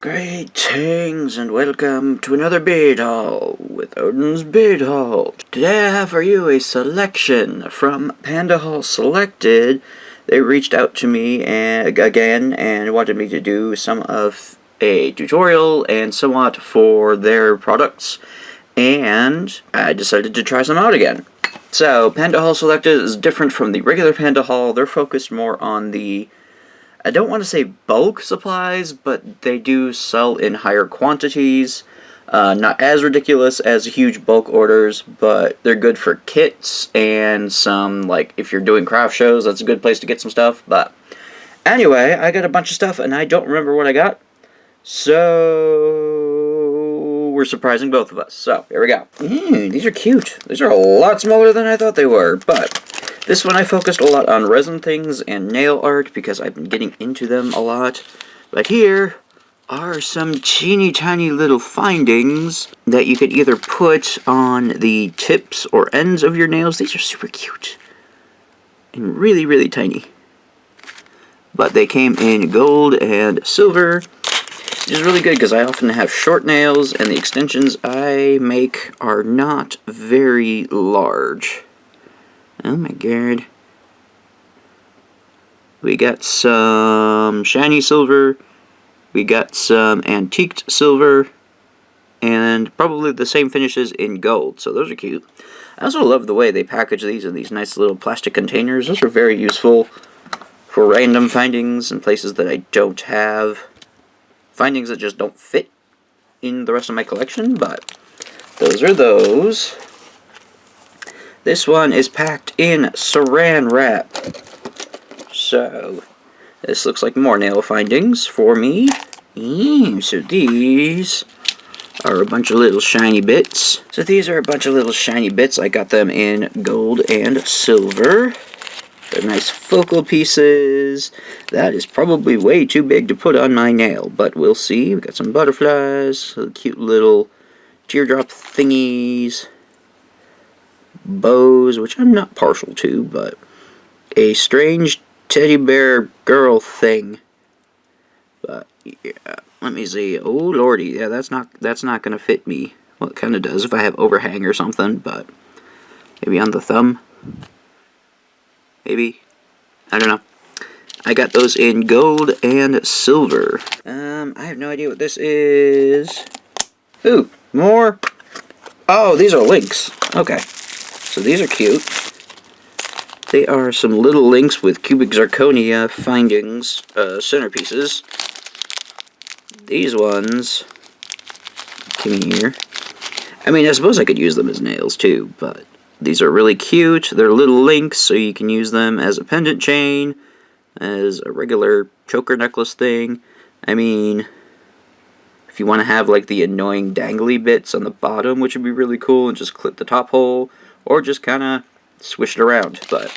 Greetings and welcome to another bead haul with Odin's Bead Haul. Today I have for you a selection from Pandahall Selected. They reached out to me again and wanted me to do some of a tutorial and somewhat for their products, and I decided to try some out again. So Pandahall Selected is different from the regular Pandahall. They're focused more on the, I don't want to say bulk supplies, but they do sell in higher quantities. Not as ridiculous as huge bulk orders, but they're good for kits and some, like, if you're doing craft shows, that's a good place to get some stuff. But anyway, I got a bunch of stuff and I don't remember what I got. So we're surprising both of us. So here we go. These are cute. These are a lot smaller than I thought they were, but this one I focused a lot on resin things and nail art because I've been getting into them a lot. But here are some teeny tiny little findings that you could either put on the tips or ends of your nails. These are super cute and really, really tiny. But they came in gold and silver, which is really good because I often have short nails and the extensions I make are not very large. Oh my god. We got some shiny silver, we got some antiqued silver, and probably the same finishes in gold, so those are cute. I also love the way they package these in these nice little plastic containers. Those are very useful for random findings and places that I don't have. Findings that just don't fit in the rest of my collection, but those are those. This one is packed in saran wrap. So, this looks like more nail findings for me. So these are a bunch of little shiny bits. I got them in gold and silver. They're nice focal pieces. That is probably way too big to put on my nail, but we'll see. We got some butterflies, cute little teardrop thingies, bows, which I'm not partial to, but a strange teddy bear girl thing. But yeah, let me see. Oh lordy, yeah, that's not gonna fit me. Well, it kind of does if I have overhang or something, but maybe on the thumb. Maybe, I don't know. I got those in gold and silver. I have no idea what this is. Ooh, more. Oh, these are links. Okay. So these are cute. They are some little links with cubic zirconia findings, centerpieces. These ones came here. I mean, I suppose I could use them as nails too, but these are really cute. They're little links, so you can use them as a pendant chain, as a regular choker necklace thing. I mean, if you want to have like the annoying dangly bits on the bottom, which would be really cool, and just clip the top hole, or just kind of swish it around. But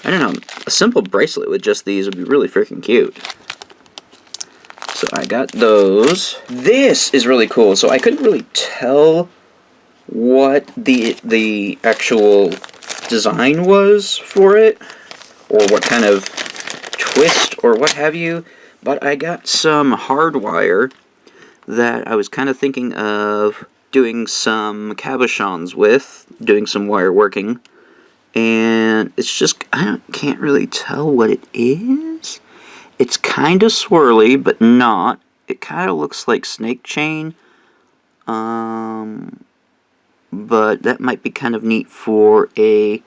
I don't know, a simple bracelet with just these would be really freaking cute. So I got those. This is really cool. So I couldn't really tell what the actual design was for it, or what kind of twist or what have you, but I got some hardwire that I was kind of thinking of doing some cabochons with, doing some wire working, and it's just, can't really tell what it is. It's kind of swirly, but not. It kind of looks like snake chain, but that might be kind of neat for a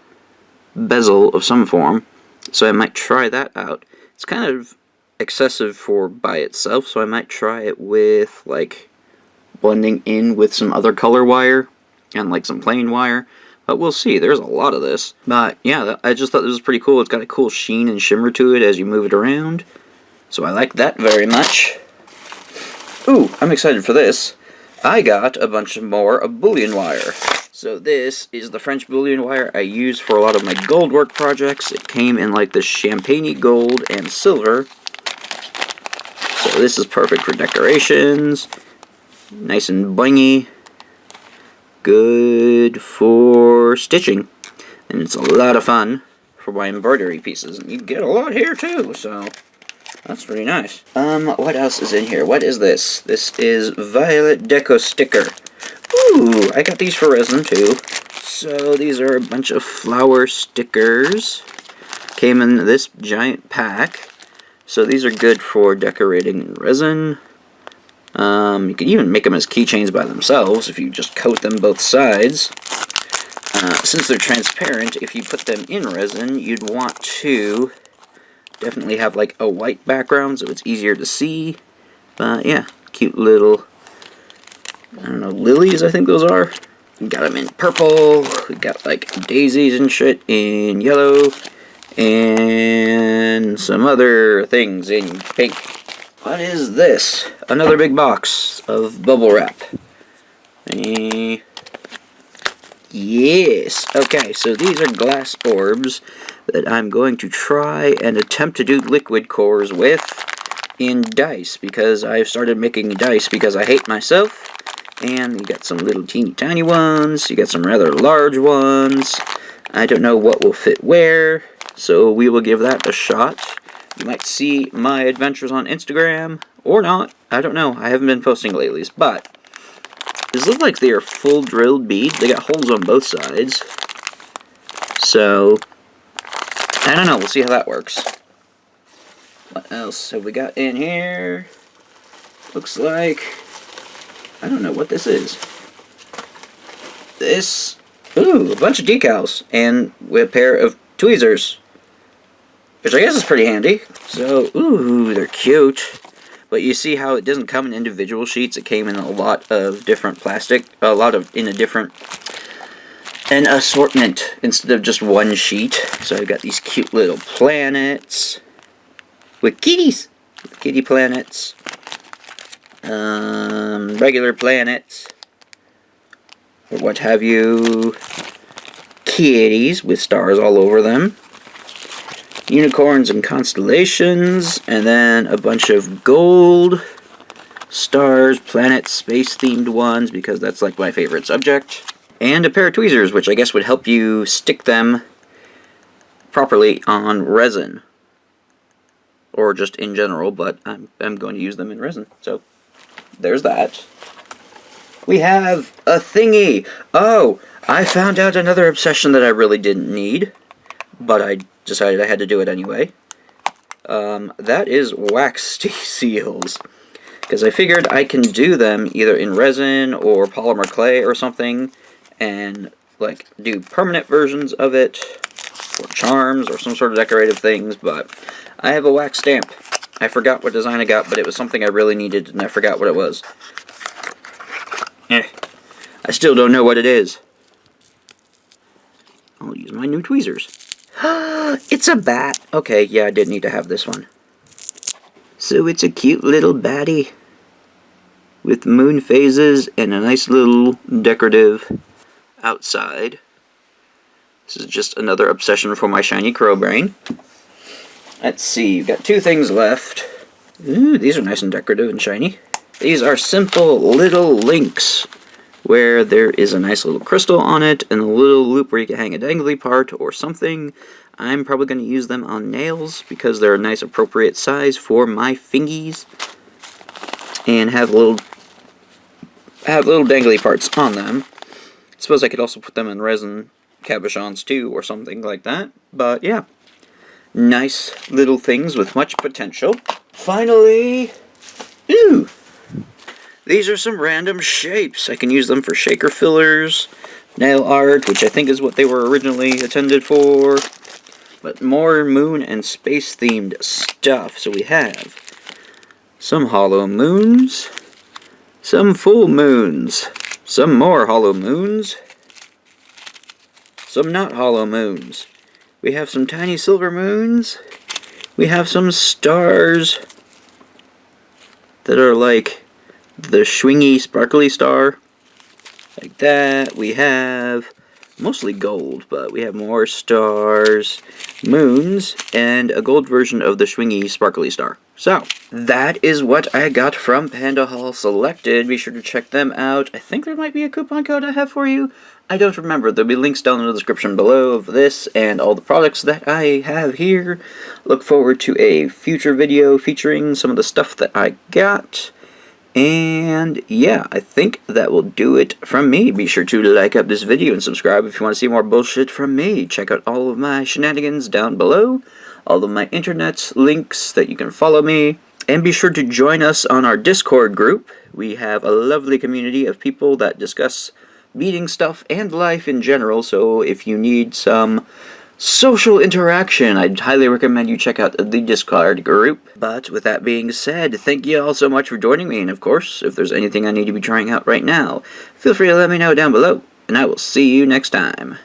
bezel of some form, so I might try that out. It's kind of excessive for by itself, so I might try it with, like, blending in with some other color wire and like some plain wire, but we'll see. There's a lot of this, but yeah, I just thought this was pretty cool. It's got a cool sheen and shimmer to it as you move it around, so I like that very much. Ooh, I'm excited for this. I got a bunch more of bullion wire. So this is the French bullion wire I use for a lot of my gold work projects. It came in like the champagne gold and silver, so this is perfect for decorations. Nice and blingy. Good for stitching. And it's a lot of fun for my embroidery pieces. And you get a lot here too, so That's pretty nice. What else is in here? What is this? This is Violet Deco Sticker. Ooh, I got these for resin too. So these are a bunch of flower stickers. Came in this giant pack. So these are good for decorating in resin. You can even make them as keychains by themselves if you just coat them both sides. Since they're transparent, if you put them in resin, you'd want to definitely have like a white background so it's easier to see. But yeah, cute little, I don't know, lilies I think those are. We got them in purple, we got like daisies and shit in yellow, and some other things in pink. What is this? Another big box of bubble wrap. Yes! Okay, so these are glass orbs that I'm going to try and attempt to do liquid cores with in dice, because I've started making dice because I hate myself. And you got some little teeny tiny ones, you got some rather large ones. I don't know what will fit where, so we will give that a shot. You might see my adventures on Instagram, or not, I don't know, I haven't been posting lately, but these look like they are full drilled beads. They got holes on both sides. So, I don't know, we'll see how that works. What else have we got in here? Looks like, I don't know what this is. This, ooh, a bunch of decals, and with a pair of tweezers, which I guess is pretty handy. So, ooh, they're cute. But you see how it doesn't come in individual sheets. It came in a lot of different plastic, in a different, an assortment instead of just one sheet. So I've got these cute little planets with kitties, kitty planets, regular planets, or what have you, kitties with stars all over them. Unicorns and constellations, and then a bunch of gold, stars, planets, space-themed ones, because that's like my favorite subject. And a pair of tweezers, which I guess would help you stick them properly on resin. Or just in general, but I'm going to use them in resin. So, there's that. We have a thingy! Oh, I found out another obsession that I really didn't need, but I decided I had to do it anyway. That is wax seals. Because I figured I can do them either in resin or polymer clay or something, and like do permanent versions of it, or charms, or some sort of decorative things, but I have a wax stamp. I forgot what design I got, but it was something I really needed, and I forgot what it was. I still don't know what it is. I'll use my new tweezers. It's a bat! Okay, yeah, I did need to have this one. So it's a cute little batty with moon phases and a nice little decorative outside. This is just another obsession for my shiny crow brain. Let's see, you've got two things left. Ooh, these are nice and decorative and shiny. These are simple little links, where there is a nice little crystal on it, and a little loop where you can hang a dangly part or something. I'm probably going to use them on nails, because they're a nice appropriate size for my fingies. And have little dangly parts on them. I suppose I could also put them in resin cabochons too, or something like that. But yeah, nice little things with much potential. Finally, ooh! These are some random shapes. I can use them for shaker fillers, nail art, which I think is what they were originally intended for. But more moon and space themed stuff. So we have some hollow moons, some full moons, some more hollow moons, some not hollow moons. We have some tiny silver moons. We have some stars that are like the swingy, sparkly star, like that. We have mostly gold, but we have more stars, moons, and a gold version of the swingy, sparkly star. So, that is what I got from Pandahall Selected. Be sure to check them out. I think there might be a coupon code I have for you. I don't remember. There'll be links down in the description below of this and all the products that I have here. Look forward to a future video featuring some of the stuff that I got. And yeah, I think that will do it from me. Be sure to like up this video and subscribe if you want to see more bullshit from me. Check out all of my shenanigans down below. All of my internet links that you can follow me. And be sure to join us on our Discord group. We have a lovely community of people that discuss beading stuff and life in general. So if you need some social interaction, I'd highly recommend you check out the Discord group. But with that being said, thank you all so much for joining me. And of course, if there's anything I need to be trying out right now, feel free to let me know down below. And I will see you next time.